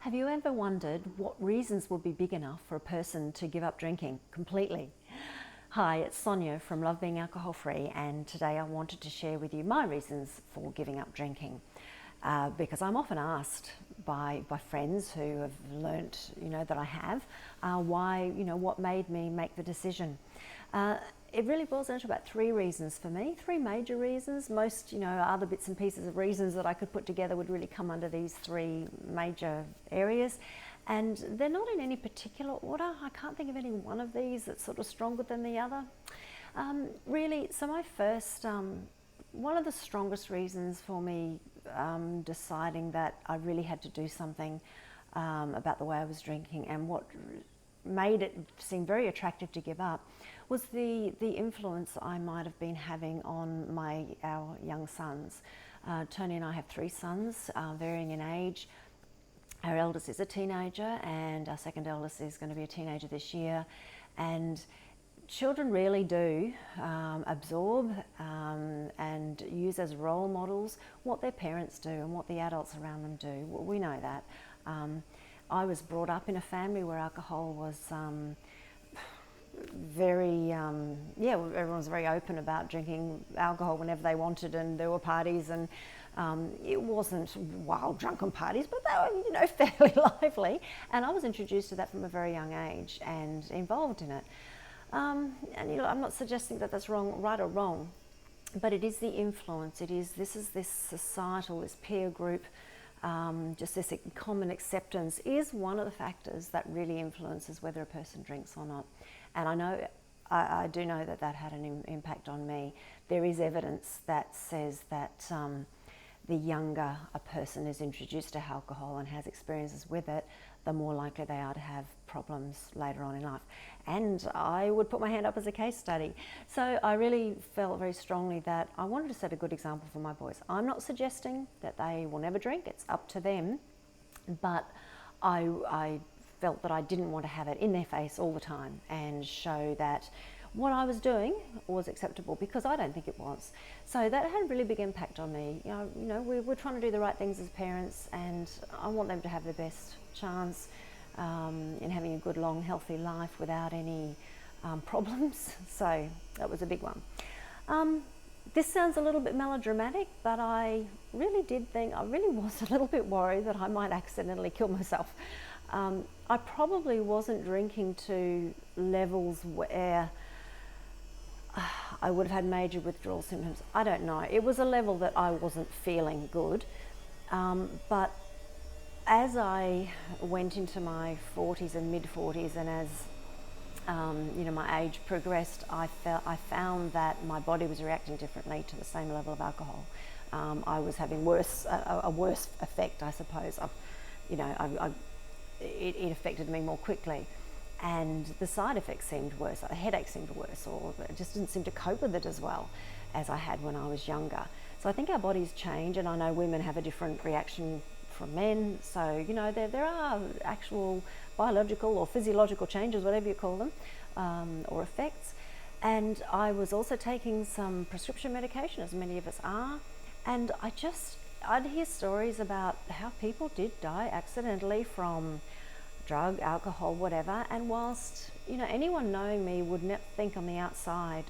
Have you ever wondered what reasons would be big enough for a person to give up drinking completely? Hi, it's Sonia from Love Being Alcohol Free, and today I wanted to share with you my reasons for giving up drinking. Because I'm often asked by friends who have learnt, that I have, why, what made me make the decision. It really boils down to about three reasons for me, three major reasons. Most, other bits and pieces of reasons that I could put together would really come under these three major areas. And they're not in any particular order. I can't think of any one of these that's sort of stronger than the other. So my first, one of the strongest reasons for me deciding that I really had to do something about the way I was drinking, and what made it seem very attractive to give up, was the influence I might have been having on our young sons. Tony and I have three sons, varying in age. Our eldest is a teenager, and our second eldest is going to be a teenager this year. And children really do absorb and use as role models what their parents do and what the adults around them do. Well, we know that. I was brought up in a family where alcohol was everyone was very open about drinking alcohol whenever they wanted, and there were parties, and it wasn't wild drunken parties, but they were, fairly lively. And I was introduced to that from a very young age and involved in it. I'm not suggesting that that's wrong, right or wrong, but it is the influence. This societal, this peer group, just this common acceptance is one of the factors that really influences whether a person drinks or not. And I do know that had an impact on me. There is evidence that says that the younger a person is introduced to alcohol and has experiences with it, the more likely they are to have problems later on in life. And I would put my hand up as a case study. So I really felt very strongly that I wanted to set a good example for my boys. I'm not suggesting that they will never drink, it's up to them, but I felt that I didn't want to have it in their face all the time and show that what I was doing was acceptable, because I don't think it was. So that had a really big impact on me. We're trying to do the right things as parents, and I want them to have the best chance in having a good, long, healthy life without any problems. So that was a big one. This sounds a little bit melodramatic, but I really was a little bit worried that I might accidentally kill myself. I probably wasn't drinking to levels where I would have had major withdrawal symptoms. I don't know. It was a level that I wasn't feeling good. But as I went into my 40s and mid-40s, and as my age progressed, I found that my body was reacting differently to the same level of alcohol. I was having a worse effect, I suppose. It affected me more quickly, and the side effects seemed worse. The headache seemed worse, or I just didn't seem to cope with it as well as I had when I was younger. So I think our bodies change, and I know women have a different reaction from men. So there are actual biological or physiological changes, whatever you call them, or effects. And I was also taking some prescription medication, as many of us are, and I'd hear stories about how people did die accidentally from drug, alcohol, whatever. And whilst anyone knowing me would not think on the outside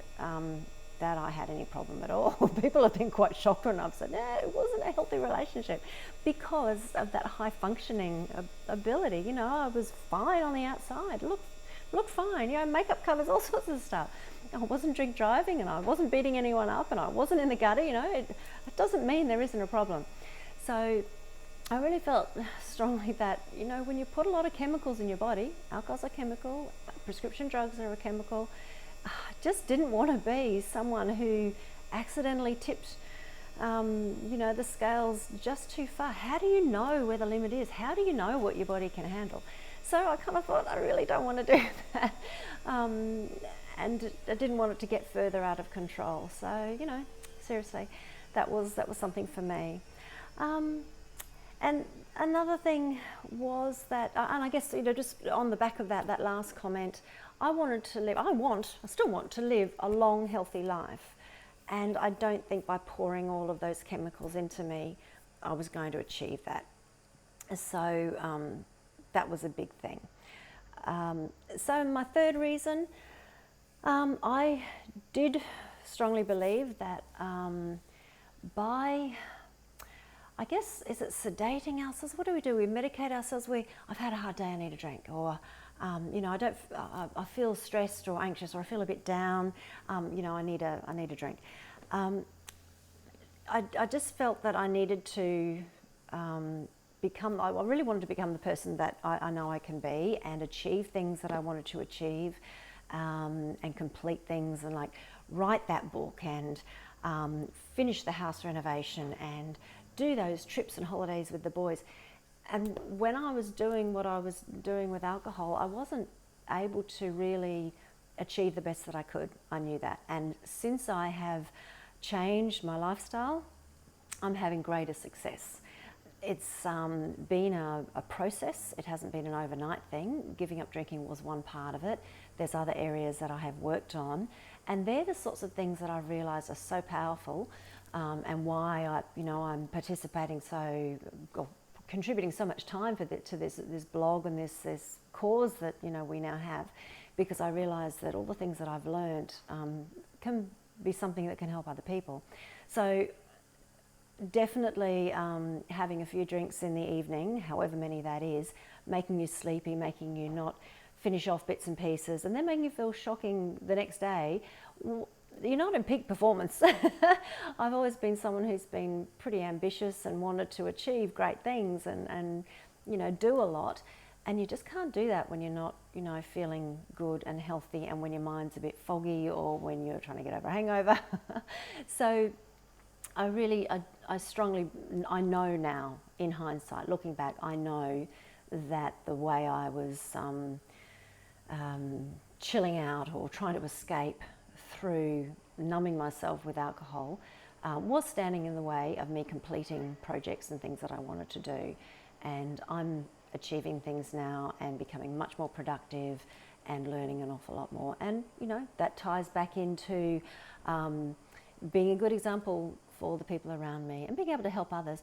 that I had any problem at all, people have been quite shocked when I've said, it wasn't a healthy relationship, because of that high functioning ability. I was fine on the outside, looked fine, makeup covers, all sorts of stuff. I wasn't drink driving, and I wasn't beating anyone up, and I wasn't in the gutter. It doesn't mean there isn't a problem. So I really felt strongly that, when you put a lot of chemicals in your body, alcohol's a chemical, prescription drugs are a chemical, I just didn't want to be someone who accidentally tipped, the scales just too far. How do you know where the limit is? How do you know what your body can handle? So I kind of thought, I really don't want to do that. And I didn't want it to get further out of control. So, seriously, that was something for me. And another thing was that, and I guess, just on the back of that last comment, I still want to live a long, healthy life. And I don't think by pouring all of those chemicals into me, I was going to achieve that. So that was a big thing. So my third reason, I did strongly believe that by, I guess, is it sedating ourselves? What do? We medicate ourselves. I've had a hard day, I need a drink, or you know, I feel stressed or anxious, or I feel a bit down. You know, I need a drink. I just felt that I needed to become. I really wanted to become the person that I know I can be, and achieve things that I wanted to achieve, and complete things, and like write that book, and finish the house renovation, and do those trips and holidays with the boys. And when I was doing what I was doing with alcohol, I wasn't able to really achieve the best that I could. I knew that. And since I have changed my lifestyle, I'm having greater success. It's been a process. It hasn't been an overnight thing. Giving up drinking was one part of it. There's other areas that I have worked on, and they're the sorts of things that I've realised are so powerful, and why I'm participating contributing so much time to this blog and this cause that we now have, because I realise that all the things that I've learned can be something that can help other people. So definitely having a few drinks in the evening, however many that is, making you sleepy, making you not finish off bits and pieces, and then making you feel shocking the next day, you're not in peak performance. I've always been someone who's been pretty ambitious and wanted to achieve great things and do a lot, and you just can't do that when you're not feeling good and healthy, and when your mind's a bit foggy, or when you're trying to get over a hangover. So I know now, in hindsight, looking back, I know that the way I was chilling out or trying to escape through numbing myself with alcohol was standing in the way of me completing projects and things that I wanted to do. And I'm achieving things now and becoming much more productive and learning an awful lot more. And that ties back into being a good example for the people around me and being able to help others.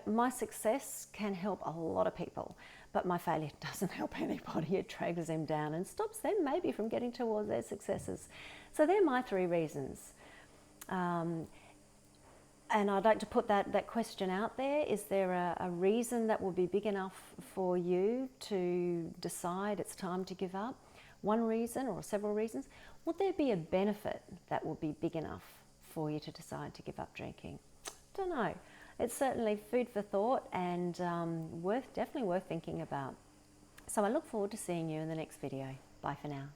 My success can help a lot of people, but my failure doesn't help anybody. It drags them down and stops them maybe from getting towards their successes. So they're my three reasons. And I'd like to put that question out there. Is there a reason that will be big enough for you to decide it's time to give up? One reason or several reasons? Would there be a benefit that will be big enough for you to decide to give up drinking? Don't know. It's certainly food for thought, and definitely worth thinking about. So I look forward to seeing you in the next video. Bye for now.